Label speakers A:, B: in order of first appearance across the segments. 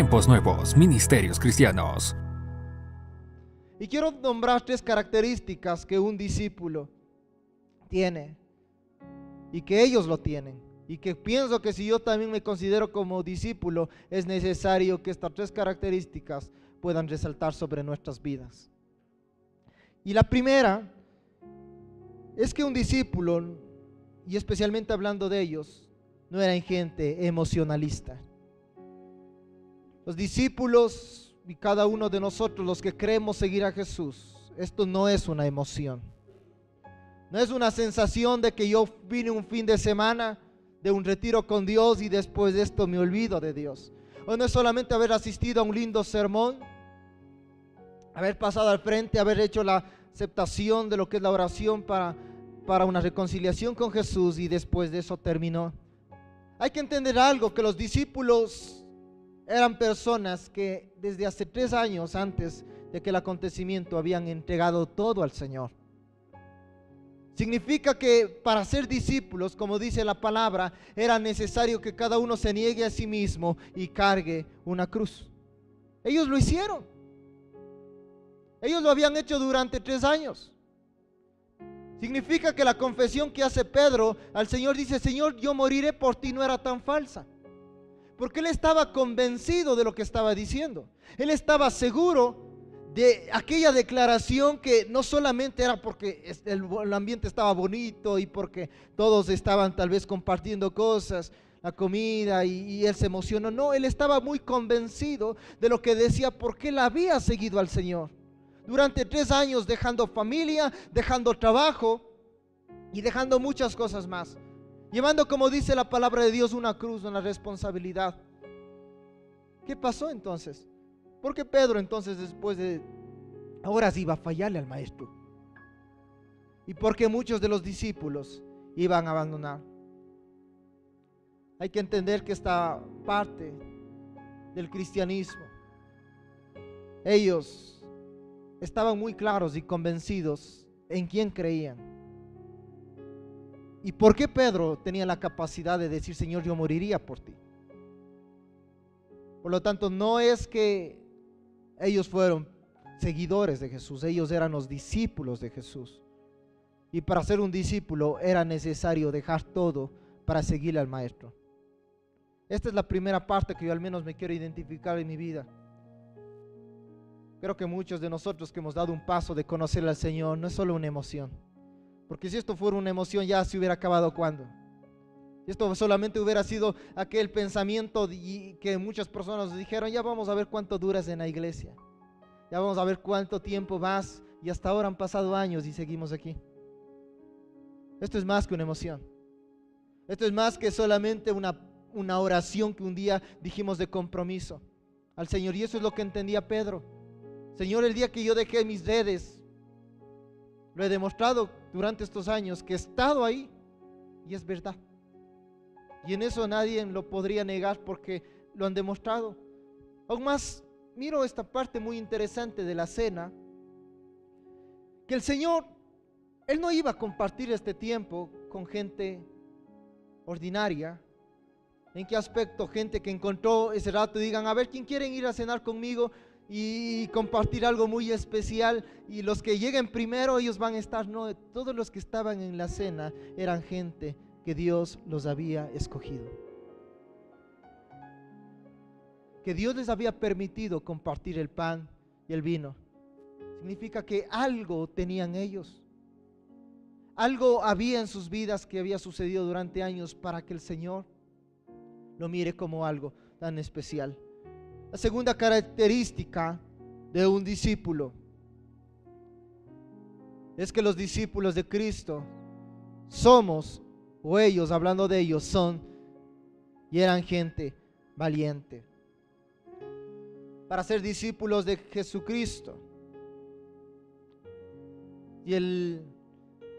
A: Tiempos Nuevos, Ministerios Cristianos.
B: Y quiero nombrar 3 características que un discípulo tiene y que ellos lo tienen. Y que pienso que si yo también me considero como discípulo, es necesario que estas 3 características puedan resaltar sobre nuestras vidas. Y la primera es que un discípulo, y especialmente hablando de ellos, no eran gente emocionalista. Los discípulos y cada uno de nosotros, los que creemos seguir a Jesús, esto no es una emoción. No es una sensación de que yo vine un fin de semana de un retiro con Dios y después de esto me olvido de Dios. O no es solamente haber asistido a un lindo sermón, haber pasado al frente, haber hecho la aceptación de lo que es la oración para una reconciliación con Jesús y después de eso terminó. Hay que entender algo, que los discípulos eran personas que desde hace 3 años antes de que el acontecimiento habían entregado todo al Señor. Significa que para ser discípulos, como dice la palabra, era necesario que cada uno se niegue a sí mismo y cargue una cruz. Ellos lo hicieron. Ellos lo habían hecho durante 3 años. Significa que la confesión que hace Pedro al Señor, dice: Señor, yo moriré por ti, no era tan falsa. Porque él estaba convencido de lo que estaba diciendo. Él estaba seguro de aquella declaración, que no solamente era porque el ambiente estaba bonito y porque todos estaban tal vez compartiendo cosas, la comida, y él se emocionó. No, él estaba muy convencido de lo que decía, porque él había seguido al Señor durante 3 años, dejando familia, dejando trabajo y dejando muchas cosas más, llevando, como dice la palabra de Dios, una cruz, una responsabilidad. ¿Qué pasó entonces? Porque Pedro entonces, después de horas, iba a fallarle al maestro, y porque muchos de los discípulos iban a abandonar. Hay que entender que esta parte del cristianismo, ellos estaban muy claros y convencidos en quién creían. ¿Y por qué Pedro tenía la capacidad de decir: Señor, yo moriría por ti? Por lo tanto, no es que ellos fueron seguidores de Jesús, ellos eran los discípulos de Jesús. Y para ser un discípulo era necesario dejar todo para seguirle al maestro. Esta es la primera parte que yo al menos me quiero identificar en mi vida. Creo que muchos de nosotros que hemos dado un paso de conocer al Señor, no es solo una emoción. Porque si esto fuera una emoción, ya se hubiera acabado. ¿Cuándo? Si esto solamente hubiera sido aquel pensamiento que muchas personas dijeron: ya vamos a ver cuánto duras en la iglesia, ya vamos a ver cuánto tiempo vas, y hasta ahora han pasado años y seguimos aquí. Esto es más que una emoción. Esto es más que solamente una oración que un día dijimos de compromiso al Señor. Y eso es lo que entendía Pedro. Señor, el día que yo dejé mis redes, lo he demostrado durante estos años que he estado ahí, y es verdad. Y en eso nadie lo podría negar, porque lo han demostrado. Aún más, miro esta parte muy interesante de la cena, que el Señor, Él no iba a compartir este tiempo con gente ordinaria. ¿En qué aspecto? Gente que encontró ese rato y digan: a ver, ¿quién quieren ir a cenar conmigo y compartir algo muy especial? Y los que lleguen primero, ellos van a estar. No, todos los que estaban en la cena eran gente que Dios los había escogido, que Dios les había permitido compartir el pan y el vino. Significa que algo tenían ellos, algo había en sus vidas que había sucedido durante años para que el Señor lo mire como algo tan especial. La segunda característica de un discípulo es que los discípulos de Cristo somos, o ellos, hablando de ellos, son y eran gente valiente. Para ser discípulos de Jesucristo y el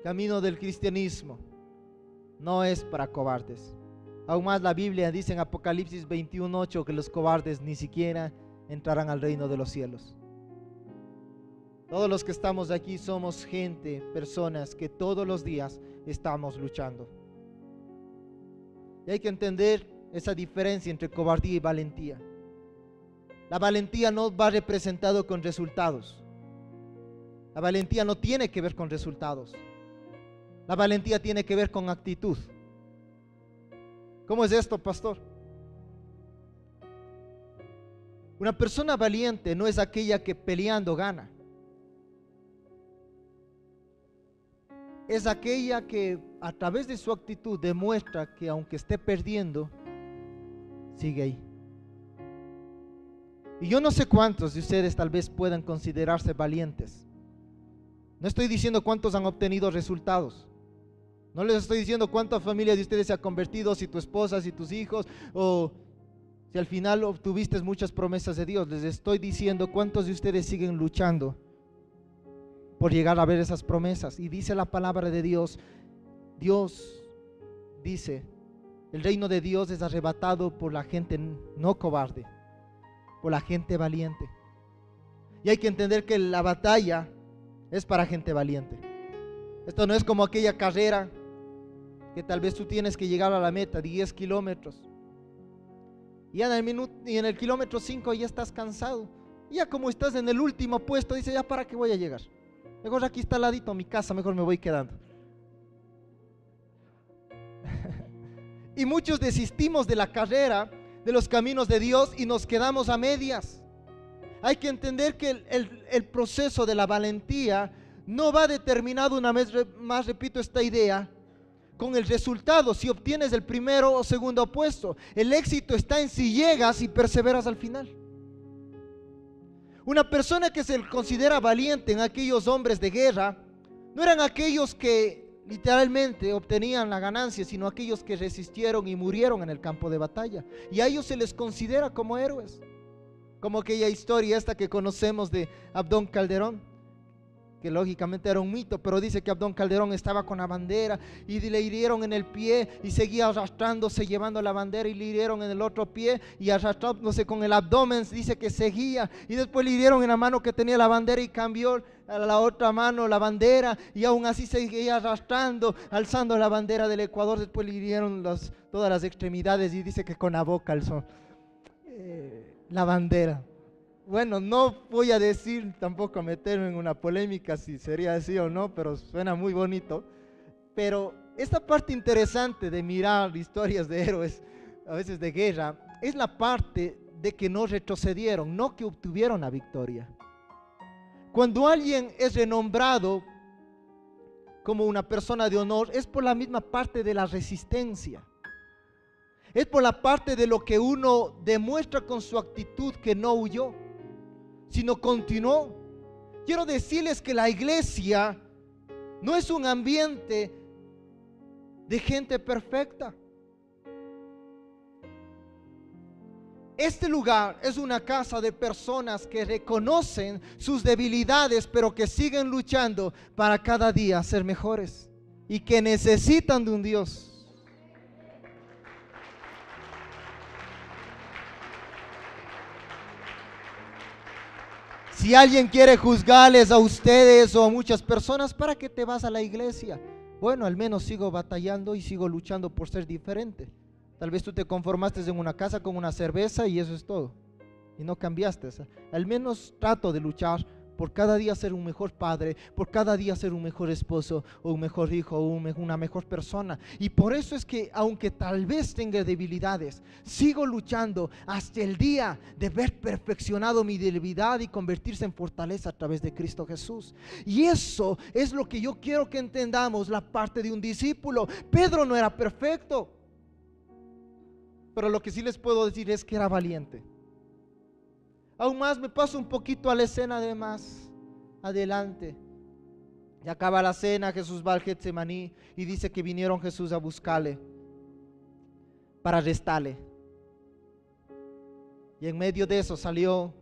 B: camino del cristianismo no es para cobardes. Aún más, la Biblia dice en Apocalipsis 21:8 que los cobardes ni siquiera entrarán al reino de los cielos. Todos los que estamos aquí somos gente, personas que todos los días estamos luchando. Y hay que entender esa diferencia entre cobardía y valentía. La valentía no va representado con resultados. La valentía no tiene que ver con resultados. La valentía tiene que ver con actitud. ¿Cómo es esto, pastor? Una persona valiente no es aquella que peleando gana. Es aquella que a través de su actitud demuestra que aunque esté perdiendo, sigue ahí. Y yo no sé cuántos de ustedes tal vez puedan considerarse valientes. No estoy diciendo cuántos han obtenido resultados. No les estoy diciendo cuánta familia de ustedes se ha convertido, si tu esposa, si tus hijos, o si al final obtuviste muchas promesas de Dios. Les estoy diciendo cuántos de ustedes siguen luchando por llegar a ver esas promesas. Y dice la palabra de Dios, Dios dice, el reino de Dios es arrebatado por la gente no cobarde, por la gente valiente. Y hay que entender que la batalla es para gente valiente. Esto no es como aquella carrera que tal vez tú tienes que llegar a la meta, 10 kilómetros. Y en el kilómetro 5 ya estás cansado. Y ya como estás en el último puesto, dices, ya para qué voy a llegar. Mejor aquí está al ladito mi casa, mejor me voy quedando. Y muchos desistimos de la carrera, de los caminos de Dios y nos quedamos a medias. Hay que entender que el proceso de la valentía no va determinado, una vez más repito esta idea, con el resultado, si obtienes el primero o segundo puesto. El éxito está en si llegas y perseveras al final. Una persona que se considera valiente en aquellos hombres de guerra, no eran aquellos que literalmente obtenían la ganancia, sino aquellos que resistieron y murieron en el campo de batalla. Y a ellos se les considera como héroes. Como aquella historia esta que conocemos de Abdón Calderón, que lógicamente era un mito, pero dice que Abdón Calderón estaba con la bandera y le hirieron en el pie y seguía arrastrándose llevando la bandera, y le hirieron en el otro pie y arrastrándose con el abdomen, dice que seguía, y después le hirieron en la mano que tenía la bandera y cambió a la otra mano la bandera, y aún así seguía arrastrando, alzando la bandera del Ecuador. Después le hirieron todas las extremidades y dice que con la boca alzó la bandera. Bueno, no voy a decir, tampoco meterme en una polémica si sería así o no, pero suena muy bonito. Pero esta parte interesante de mirar historias de héroes, a veces de guerra, es la parte de que no retrocedieron, no que obtuvieron la victoria. Cuando alguien es renombrado como una persona de honor, es por la misma parte de la resistencia. Es por la parte de lo que uno demuestra con su actitud, que no huyó, sino continuó. Quiero decirles que la iglesia no es un ambiente de gente perfecta. Este lugar es una casa de personas que reconocen sus debilidades, pero que siguen luchando para cada día ser mejores y que necesitan de un Dios. Si alguien quiere juzgarles a ustedes o a muchas personas, ¿para qué te vas a la iglesia? Bueno, al menos sigo batallando y sigo luchando por ser diferente. Tal vez tú te conformaste en una casa con una cerveza y eso es todo, y no cambiaste. Al menos trato de luchar por cada día ser un mejor padre, por cada día ser un mejor esposo, o un mejor hijo, o una mejor persona. Y por eso es que, aunque tal vez tenga debilidades, sigo luchando hasta el día de ver perfeccionado mi debilidad y convertirse en fortaleza a través de Cristo Jesús. Y eso es lo que yo quiero que entendamos, la parte de un discípulo. Pedro no era perfecto, pero lo que sí les puedo decir es que era valiente. Aún más me paso un poquito a la escena de más adelante. Ya acaba la cena, Jesús va al Getsemaní y dice que vinieron Jesús a buscarle para arrestarle. Y en medio de eso salió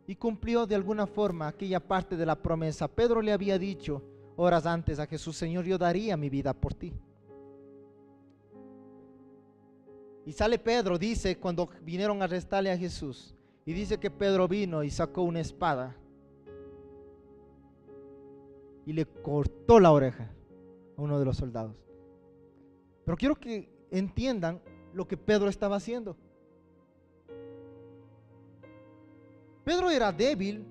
B: y cumplió de alguna forma aquella parte de la promesa. Pedro le había dicho horas antes a Jesús: Señor, yo daría mi vida por ti. Y sale Pedro, dice, cuando vinieron a arrestarle a Jesús, y dice que Pedro vino y sacó una espada y le cortó la oreja a uno de los soldados. Pero quiero que entiendan lo que Pedro estaba haciendo. Pedro era débil,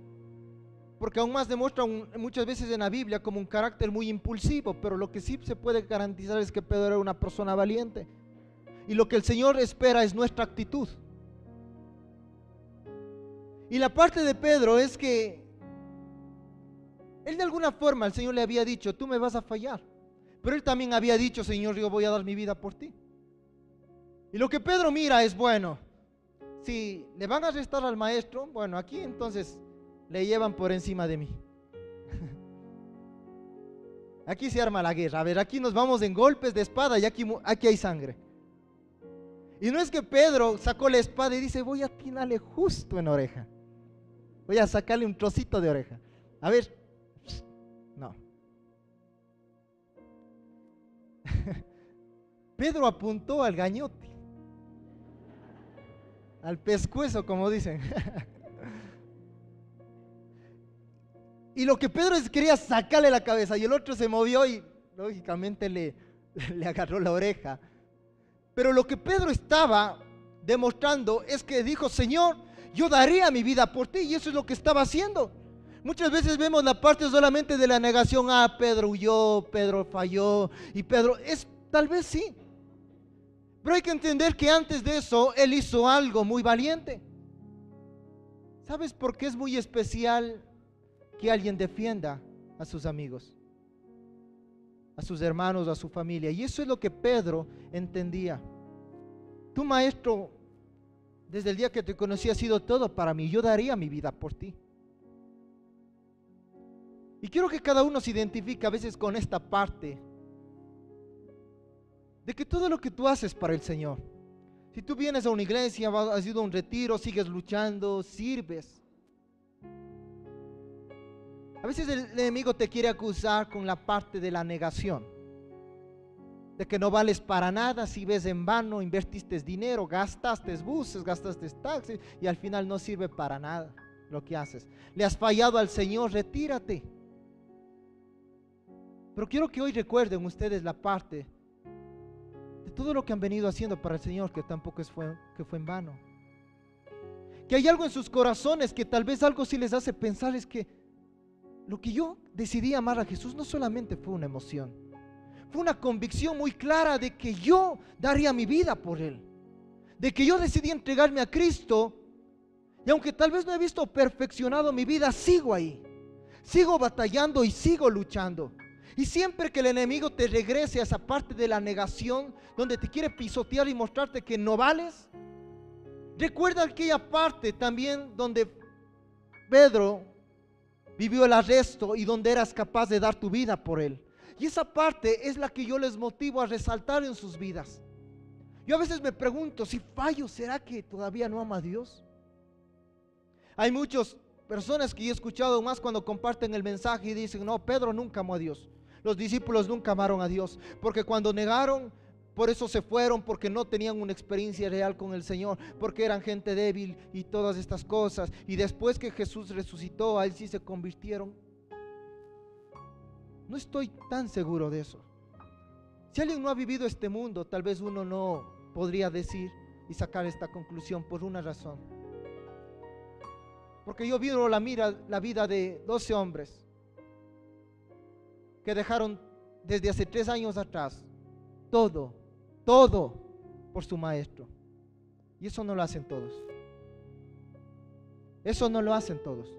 B: porque aún más demuestra muchas veces en la Biblia como un carácter muy impulsivo, pero lo que sí se puede garantizar es que Pedro era una persona valiente. Y lo que el Señor espera es nuestra actitud. Y la parte de Pedro es que él de alguna forma, el Señor le había dicho, tú me vas a fallar. Pero él también había dicho, Señor, yo voy a dar mi vida por ti. Y lo que Pedro mira es, bueno, si le van a arrestar al maestro, bueno, aquí entonces le llevan por encima de mí. Aquí se arma la guerra. A ver, aquí nos vamos en golpes de espada y aquí hay sangre. Y no es que Pedro sacó la espada y dice, voy a atinarle justo en oreja. Voy a sacarle un trocito de oreja. A ver, no. Pedro apuntó al gañote, al pescuezo, como dicen. Y lo que Pedro quería sacarle la cabeza y el otro se movió y lógicamente le agarró la oreja. Pero lo que Pedro estaba demostrando es que dijo, Señor, yo daría mi vida por ti, y eso es lo que estaba haciendo. Muchas veces vemos la parte solamente de la negación. Pedro huyó, Pedro falló, y Pedro tal vez sí. Pero hay que entender que antes de eso, él hizo algo muy valiente. ¿Sabes por qué es muy especial que alguien defienda a sus amigos, a sus hermanos, a su familia? Y eso es lo que Pedro entendía. Tu maestro, desde el día que te conocí, ha sido todo para mí. Yo daría mi vida por ti. Y quiero que cada uno se identifique a veces con esta parte de que todo lo que tú haces para el Señor, si tú vienes a una iglesia, has ido a un retiro, sigues luchando, sirves. A veces el enemigo te quiere acusar con la parte de la negación, de que no vales para nada, si ves en vano, invertiste dinero, gastaste buses, gastaste taxis y al final no sirve para nada lo que haces. Le has fallado al Señor, retírate. Pero quiero que hoy recuerden ustedes la parte de todo lo que han venido haciendo para el Señor, que tampoco fue en vano. Que hay algo en sus corazones que tal vez algo sí les hace pensar, es que lo que yo decidí amar a Jesús no solamente fue una emoción, fue una convicción muy clara de que yo daría mi vida por Él, de que yo decidí entregarme a Cristo. Y aunque tal vez no he visto perfeccionado mi vida, sigo ahí, sigo batallando y sigo luchando. Y siempre que el enemigo te regrese a esa parte de la negación, donde te quiere pisotear y mostrarte que no vales, recuerda aquella parte también donde Pedro vivió el arresto y donde eras capaz de dar tu vida por él. Y esa parte es la que yo les motivo a resaltar en sus vidas. Yo a veces me pregunto, si fallo, ¿será que todavía no ama a Dios? Hay muchas personas que he escuchado más cuando comparten el mensaje y dicen, no, Pedro nunca amó a Dios. Los discípulos nunca amaron a Dios, porque cuando negaron, por eso se fueron, porque no tenían una experiencia real con el Señor, porque eran gente débil y todas estas cosas. Y después que Jesús resucitó, a Él sí se convirtieron. No estoy tan seguro de eso. Si alguien no ha vivido este mundo, tal vez uno no podría decir y sacar esta conclusión por una razón. Porque yo vi la vida de 12 hombres que dejaron desde hace 3 años atrás todo por su maestro. Y eso no lo hacen todos. Eso no lo hacen todos.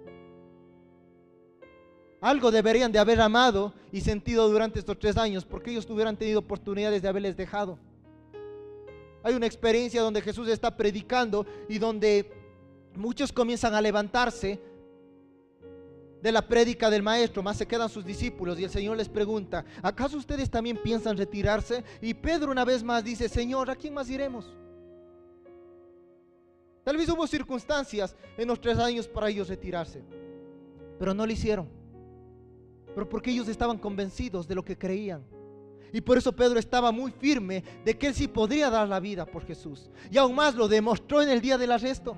B: Algo deberían de haber amado y sentido durante estos 3 años, porque ellos hubieran tenido oportunidades de haberles dejado. Hay una experiencia donde Jesús está predicando y donde muchos comienzan a levantarse de la prédica del maestro, más se quedan sus discípulos y el Señor les pregunta, ¿acaso ustedes también piensan retirarse? Y Pedro una vez más dice, Señor, ¿a quién más iremos? Tal vez hubo circunstancias en los 3 años para ellos retirarse, pero no lo hicieron. Pero porque ellos estaban convencidos de lo que creían. Y por eso Pedro estaba muy firme de que él sí podría dar la vida por Jesús. Y aún más lo demostró en el día del arresto.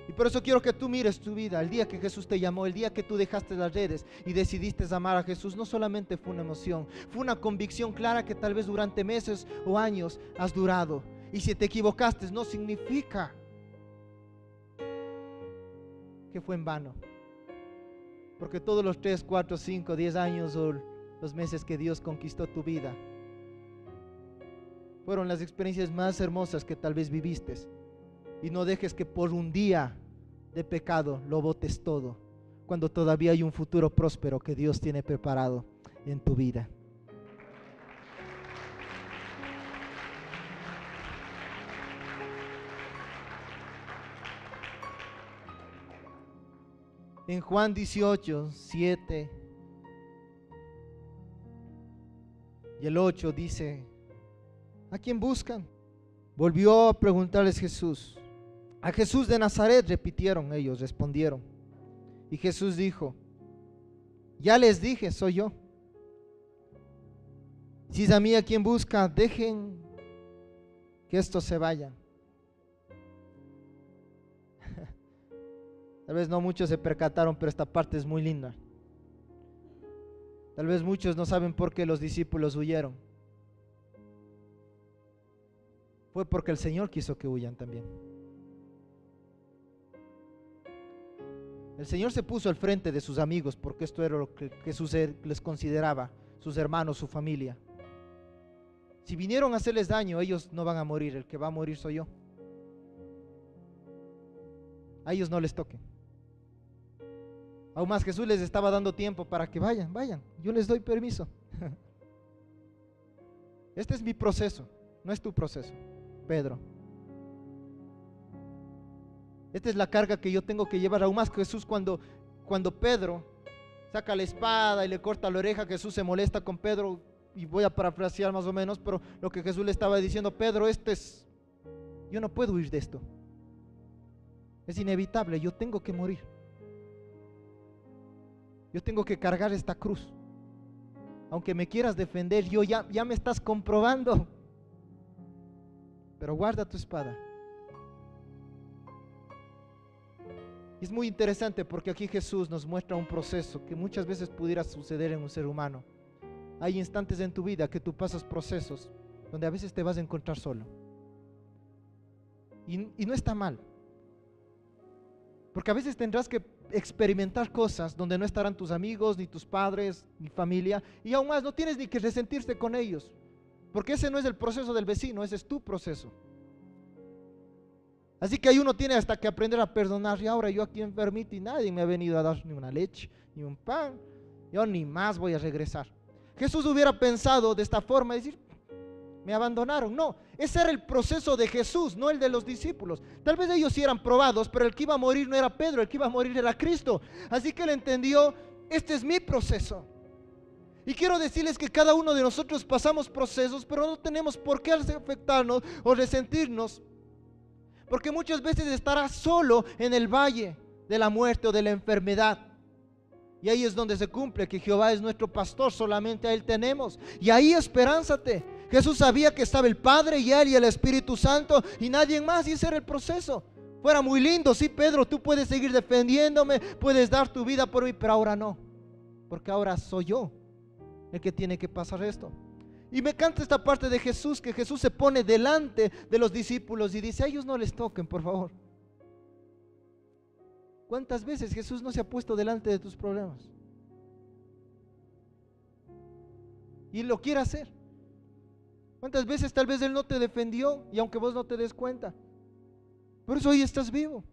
B: Y por eso quiero que tú mires tu vida. El día que Jesús te llamó, el día que tú dejaste las redes y decidiste amar a Jesús, no solamente fue una emoción, fue una convicción clara que tal vez durante meses o años has durado. Y si te equivocaste, no significa que fue en vano. Porque todos los 3, 4, 5, 10 años o los meses que Dios conquistó tu vida fueron las experiencias más hermosas que tal vez viviste. Y no dejes que por un día de pecado lo botes todo, cuando todavía hay un futuro próspero que Dios tiene preparado en tu vida. En Juan 18, 7 y el 8 dice: ¿a quién buscan? Volvió a preguntarles Jesús. A Jesús de Nazaret, repitieron ellos, respondieron. Y Jesús dijo: ya les dije, soy yo. Si es a mí a quien busca, dejen que estos se vayan. Tal vez no muchos se percataron, pero esta parte es muy linda. Tal vez muchos no saben por qué los discípulos huyeron. Fue porque el Señor quiso que huyan también. El Señor se puso al frente de sus amigos porque esto era lo que Jesús les consideraba, sus hermanos, su familia. Si vinieron a hacerles daño, ellos no van a morir, el que va a morir soy yo. A ellos no les toquen. Aún más, Jesús les estaba dando tiempo para que vayan, yo les doy permiso. Este es mi proceso, no es tu proceso, Pedro. Esta es la carga que yo tengo que llevar. Aún más, Jesús cuando Pedro saca la espada y le corta la oreja, Jesús se molesta con Pedro, y voy a parafrasear más o menos, pero lo que Jesús le estaba diciendo: Pedro, yo no puedo huir de esto, es inevitable, yo tengo que morir. Yo tengo que cargar esta cruz. Aunque me quieras defender, ya me estás comprobando. Pero guarda tu espada. Es muy interesante porque aquí Jesús nos muestra un proceso que muchas veces pudiera suceder en un ser humano. Hay instantes en tu vida que tú pasas procesos donde a veces te vas a encontrar solo. Y no está mal. Porque a veces tendrás que experimentar cosas donde no estarán tus amigos, ni tus padres, ni familia, y aún más no tienes ni que resentirte con ellos, porque ese no es el proceso del vecino, ese es tu proceso. Así que ahí uno tiene hasta que aprender a perdonar. Y ahora yo aquí enfermito y nadie me ha venido a dar ni una leche, ni un pan, yo ni más voy a regresar. Jesús hubiera pensado de esta forma, decir: me abandonaron. No, ese era el proceso de Jesús, no el de los discípulos. Tal vez ellos sí eran probados, pero el que iba a morir no era Pedro, el que iba a morir era Cristo. Así que él entendió: este es mi proceso. Y quiero decirles que cada uno de nosotros pasamos procesos, pero no tenemos por qué afectarnos o resentirnos, porque muchas veces estarás solo en el valle de la muerte o de la enfermedad. Y ahí es donde se cumple que Jehová es nuestro pastor, solamente a Él tenemos. Y ahí esperánzate. Jesús sabía que estaba el Padre y Él y el Espíritu Santo y nadie más, y ese era el proceso. Fuera muy lindo, sí, Pedro, tú puedes seguir defendiéndome, puedes dar tu vida por mí, pero ahora no, porque ahora soy yo el que tiene que pasar esto. Y me encanta esta parte de Jesús, que Jesús se pone delante de los discípulos y dice: a ellos no les toquen, por favor. ¿Cuántas veces Jesús no se ha puesto delante de tus problemas? Y lo quiere hacer. ¿Cuántas veces tal vez Él no te defendió y aunque vos no te des cuenta? Por eso hoy estás vivo.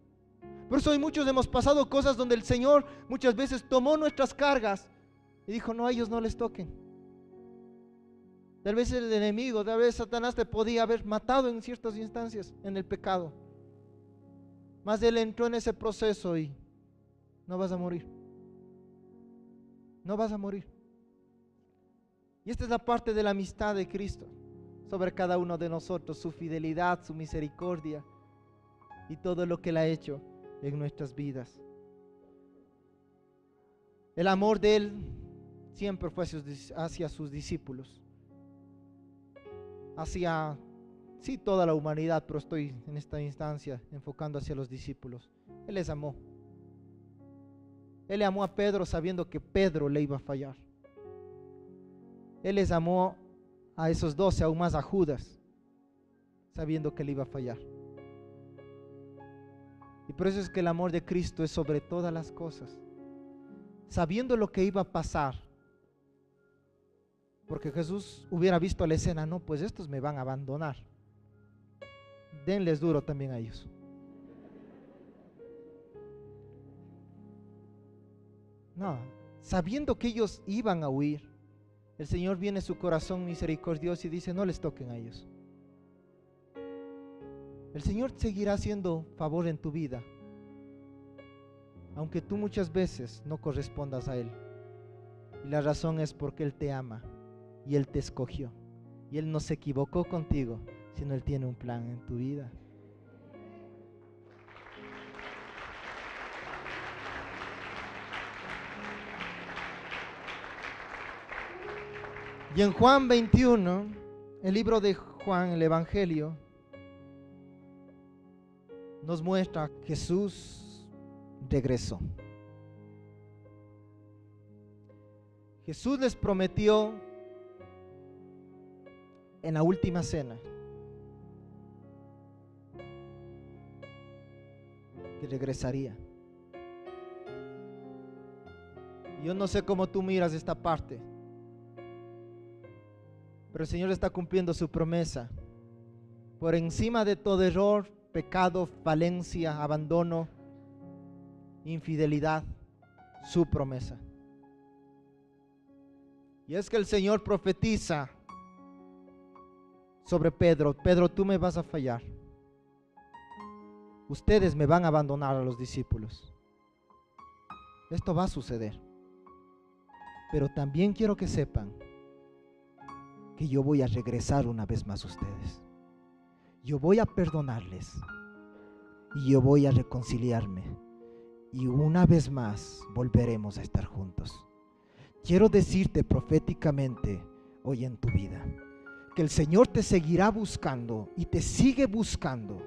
B: Por eso hoy muchos hemos pasado cosas donde el Señor muchas veces tomó nuestras cargas y dijo: no, a ellos no les toquen. Tal vez el enemigo, tal vez Satanás te podía haber matado en ciertas instancias en el pecado, mas Él entró en ese proceso y no vas a morir. No vas a morir. Y esta es la parte de la amistad de Cristo sobre cada uno de nosotros, su fidelidad, su misericordia y todo lo que Él ha hecho en nuestras vidas. El amor de Él siempre fue hacia sus discípulos, hacia, sí, toda la humanidad, pero estoy en esta instancia enfocando hacia los discípulos. Él les amó. Él le amó a Pedro sabiendo que Pedro le iba a fallar. Él les amó a esos 12, aún más a Judas, sabiendo que le iba a fallar. Y por eso es que el amor de Cristo es sobre todas las cosas. Sabiendo lo que iba a pasar, porque Jesús hubiera visto la escena, no, pues estos me van a abandonar. Denles duro también a ellos. No, sabiendo que ellos iban a huir, el Señor viene a su corazón misericordioso y dice, no les toquen a ellos. El Señor seguirá haciendo favor en tu vida, aunque tú muchas veces no correspondas a Él. Y la razón es porque Él te ama y Él te escogió. Y Él no se equivocó contigo, sino Él tiene un plan en tu vida. Y en Juan 21, el libro de Juan, el Evangelio, nos muestra que Jesús regresó. Jesús les prometió en la última cena que regresaría. Yo no sé cómo tú miras esta parte, pero el Señor está cumpliendo su promesa. Por encima de todo error, pecado, falencia, abandono, infidelidad, su promesa. Y es que el Señor profetiza sobre Pedro: Pedro, tú me vas a fallar. Ustedes me van a abandonar a los discípulos. Esto va a suceder. Pero también quiero que sepan que yo voy a regresar una vez más a ustedes. Yo voy a perdonarles y yo voy a reconciliarme, y una vez más volveremos a estar juntos. Quiero decirte proféticamente hoy en tu vida que el Señor te seguirá buscando y te sigue buscando,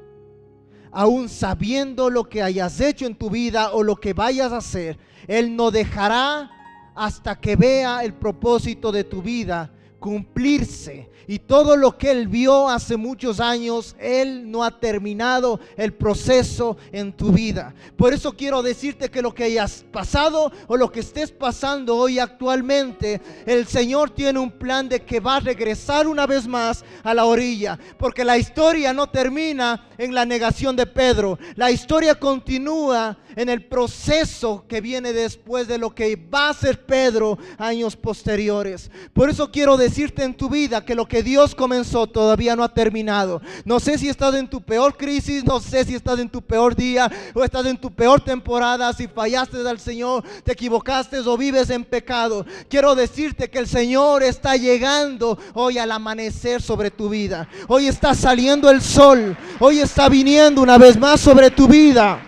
B: aún sabiendo lo que hayas hecho en tu vida o lo que vayas a hacer. Él no dejará hasta que vea el propósito de tu vida cumplirse, y todo lo que Él vio hace muchos años, Él no ha terminado el proceso en tu vida. Por eso quiero decirte que lo que hayas pasado o lo que estés pasando hoy actualmente, el Señor tiene un plan de que va a regresar una vez más a la orilla, porque la historia no termina en la negación de Pedro. La historia continúa en el proceso que viene después de lo que va a hacer Pedro años posteriores. Por eso quiero decirte en tu vida que lo que Dios comenzó todavía no ha terminado. No sé si estás en tu peor crisis, no sé si estás en tu peor día o estás en tu peor temporada, si fallaste al Señor, te equivocaste o vives en pecado. Quiero decirte que el Señor está llegando hoy al amanecer sobre tu vida. Hoy está saliendo el sol, hoy está viniendo una vez más sobre tu vida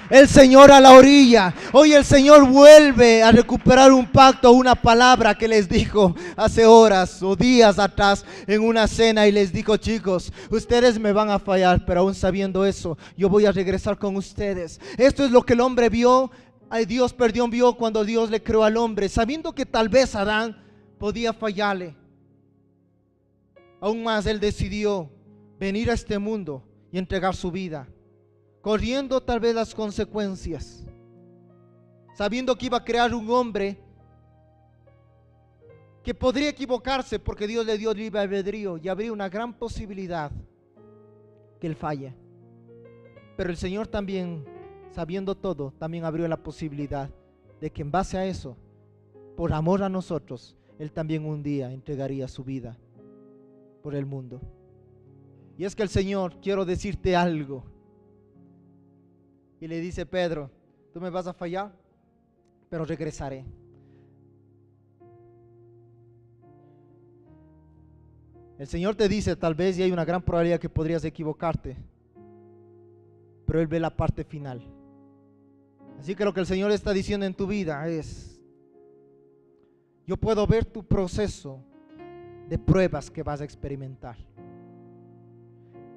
B: el Señor a la orilla. Hoy el Señor vuelve a recuperar un pacto, una palabra que les dijo hace horas o días atrás en una cena, y les dijo: chicos, ustedes me van a fallar, pero aún sabiendo eso, yo voy a regresar con ustedes. Esto es lo que el hombre vio, Dios vio cuando Dios le creó al hombre, sabiendo que tal vez Adán podía fallarle. Aún más, Él decidió venir a este mundo y entregar su vida, corriendo tal vez las consecuencias, sabiendo que iba a crear un hombre que podría equivocarse, porque Dios le dio libre albedrío y habría una gran posibilidad que él falle. Pero el Señor también, sabiendo todo, también abrió la posibilidad de que en base a eso, por amor a nosotros, Él también un día entregaría su vida por el mundo. Y es que el Señor, quiero decirte algo, y le dice: Pedro, tú me vas a fallar, pero regresaré. El Señor te dice, tal vez, y hay una gran probabilidad que podrías equivocarte, pero Él ve la parte final. Así que lo que el Señor está diciendo en tu vida es: yo puedo ver tu proceso de pruebas que vas a experimentar,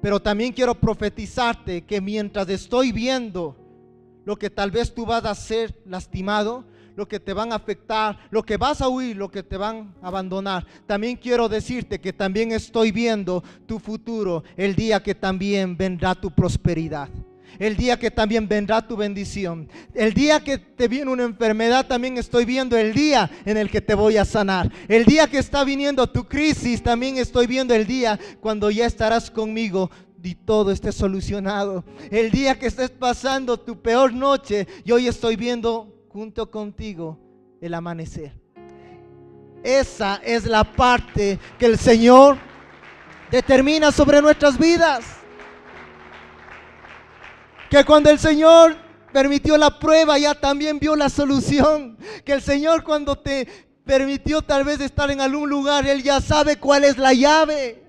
B: pero también quiero profetizarte que mientras estoy viendo lo que tal vez tú vas a ser lastimado, lo que te van a afectar, lo que vas a huir, lo que te van a abandonar, también quiero decirte que también estoy viendo tu futuro, el día que también vendrá tu prosperidad. El día que también vendrá tu bendición. El día que te viene una enfermedad, también estoy viendo el día en el que te voy a sanar. El día que está viniendo tu crisis, también estoy viendo el día cuando ya estarás conmigo y todo esté solucionado. El día que estés pasando tu peor noche, yo hoy estoy viendo junto contigo el amanecer. Esa es la parte que el Señor determina sobre nuestras vidas. Que cuando el Señor permitió la prueba, ya también vio la solución. Que el Señor, cuando te permitió tal vez estar en algún lugar, Él ya sabe cuál es la llave.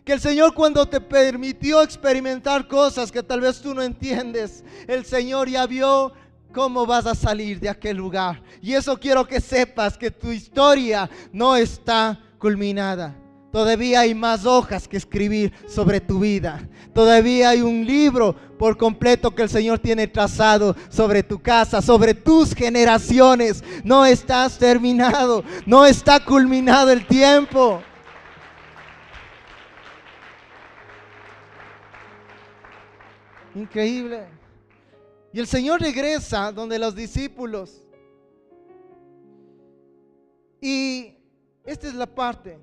B: Que el Señor, cuando te permitió experimentar cosas que tal vez tú no entiendes, el Señor ya vio cómo vas a salir de aquel lugar. Y eso quiero que sepas, que tu historia no está culminada. Todavía hay más hojas que escribir sobre tu vida. Todavía hay un libro por completo que el Señor tiene trazado sobre tu casa, sobre tus generaciones. No estás terminado, no está culminado el tiempo. Increíble. Y el Señor regresa donde los discípulos. Y esta es la parte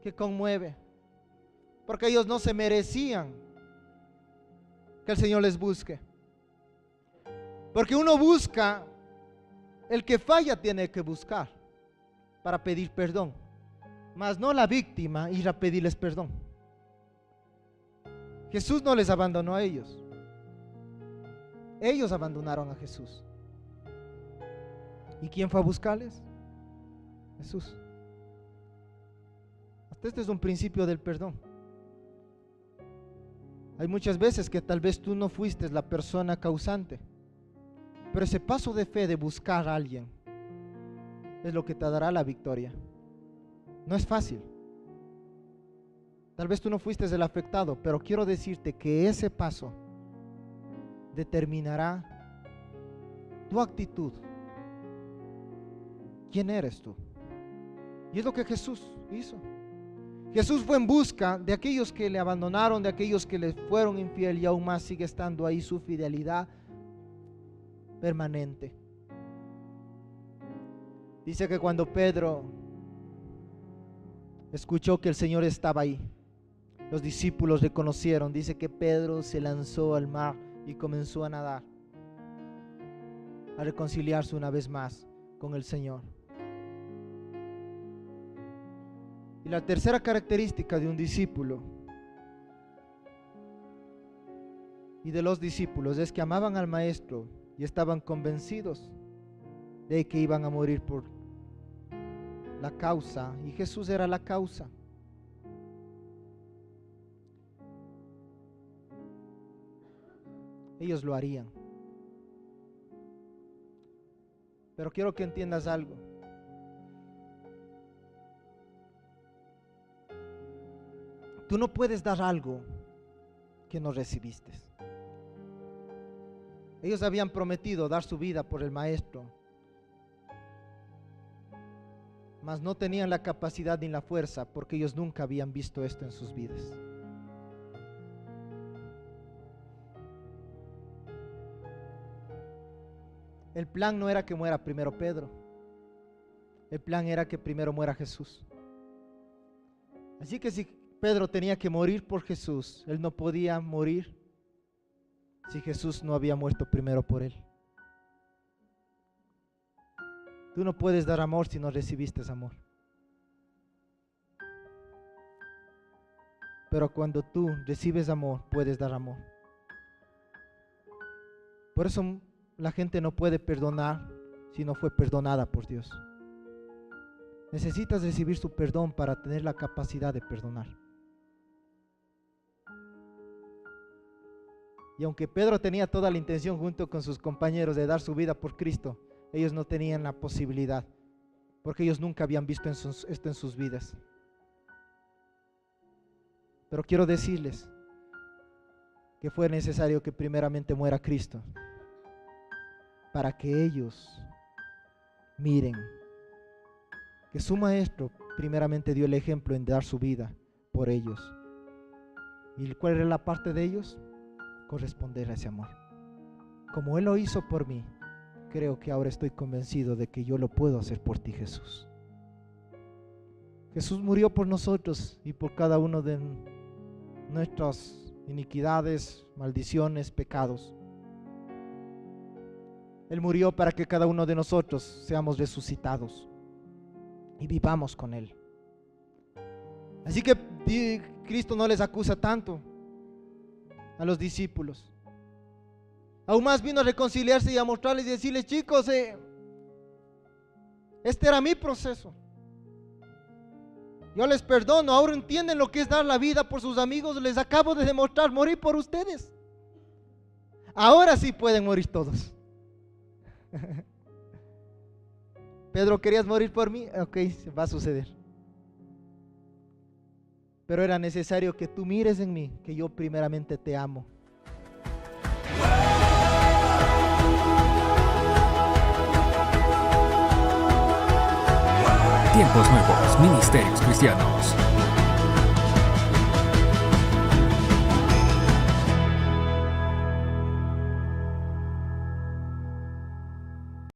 B: que conmueve, porque ellos no se merecían que el Señor les busque. Porque uno busca, el que falla tiene que buscar para pedir perdón, mas no la víctima ir a pedirles perdón. Jesús no les abandonó a ellos. Ellos abandonaron a Jesús. ¿Y quién fue a buscarles? Jesús. Hasta este es un principio del perdón. Hay muchas veces que tal vez tú no fuiste la persona causante, pero ese paso de fe de buscar a alguien es lo que te dará la victoria. No es fácil. Tal vez tú no fuiste el afectado, pero quiero decirte que ese paso determinará tu actitud. ¿Quién eres tú? Y es lo que Jesús hizo. Jesús fue en busca de aquellos que le abandonaron, de aquellos que le fueron infiel, y aún más sigue estando ahí su fidelidad permanente. Dice que cuando Pedro escuchó que el Señor estaba ahí, los discípulos reconocieron. Dice que Pedro se lanzó al mar y comenzó a nadar, a reconciliarse una vez más con el Señor. Y la tercera característica de un discípulo y de los discípulos es que amaban al Maestro y estaban convencidos de que iban a morir por la causa, y Jesús era la causa. Ellos lo harían. Pero quiero que entiendas algo. Tú no puedes dar algo que no recibiste. Ellos habían prometido dar su vida por el Maestro, mas no tenían la capacidad ni la fuerza, porque ellos nunca habían visto esto en sus vidas. El plan no era que muera primero Pedro. El plan era que primero muera Jesús. Así que si Pedro tenía que morir por Jesús, él no podía morir si Jesús no había muerto primero por él. Tú no puedes dar amor si no recibiste amor. Pero cuando tú recibes amor, puedes dar amor. Por eso la gente no puede perdonar si no fue perdonada por Dios. Necesitas recibir su perdón para tener la capacidad de perdonar. Y aunque Pedro tenía toda la intención junto con sus compañeros de dar su vida por Cristo, ellos no tenían la posibilidad, porque ellos nunca habían visto esto en sus vidas. Pero quiero decirles que fue necesario que primeramente muera Cristo para que ellos miren que su Maestro primeramente dio el ejemplo en dar su vida por ellos. ¿Y cuál era la parte de ellos? corresponder a ese amor. Como Él lo hizo por mí, creo que ahora estoy convencido de que yo lo puedo hacer por ti, Jesús. Jesús murió por nosotros y por cada uno de nuestras iniquidades, maldiciones, pecados. Él murió para que cada uno de nosotros seamos resucitados y vivamos con Él. Así que Cristo no les acusa tanto a los discípulos. Aún más vino a reconciliarse y a mostrarles y decirles: chicos, este era mi proceso. Yo les perdono, ahora entienden lo que es dar la vida por sus amigos. Les acabo de demostrar, morir por ustedes. Ahora sí pueden morir todos. Pedro, ¿querías morir por mí? Ok, va a suceder. Pero era necesario que tú mires en mí, que yo primeramente te amo.
A: Tiempos Nuevos, Ministerios Cristianos.